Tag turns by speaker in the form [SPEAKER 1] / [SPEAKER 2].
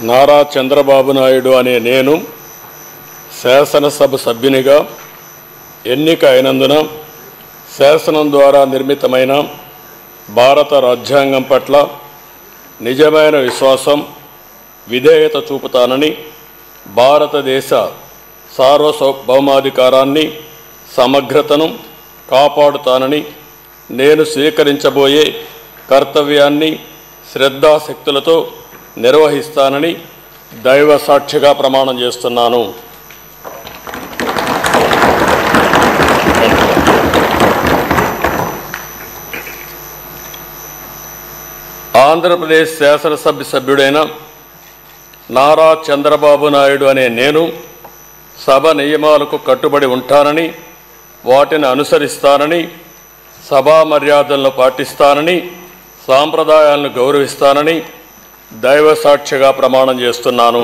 [SPEAKER 1] నారా చంద్రబాబు నాయుడు అనే నేను శాసనసభ సభ్యునిగా ఎన్నిక అయినందున శాసనం ద్వారా నిర్మితమైన భారత రాజ్యాంగం పట్ల నిజమైన విశ్వాసం, విధేయత చూపుతానని, భారతదేశ సార్వభౌమాధికారాన్ని, సమగ్రతను కాపాడుతానని, నేను స్వీకరించబోయే కర్తవ్యాన్ని శ్రద్ధాశక్తులతో నిర్వహిస్తానని దైవ సాక్షిగా ప్రమాణం చేస్తున్నాను. ఆంధ్రప్రదేశ్ శాసనసభ సభ్యుడైన నారా చంద్రబాబు నాయుడు అనే నేను సభ నియమాలకు కట్టుబడి ఉంటానని, వాటిని అనుసరిస్తానని, సభా మర్యాదలను పాటిస్తానని, సాంప్రదాయాలను గౌరవిస్తానని దైవ సాక్షిగా ప్రమాణం చేస్తున్నాను.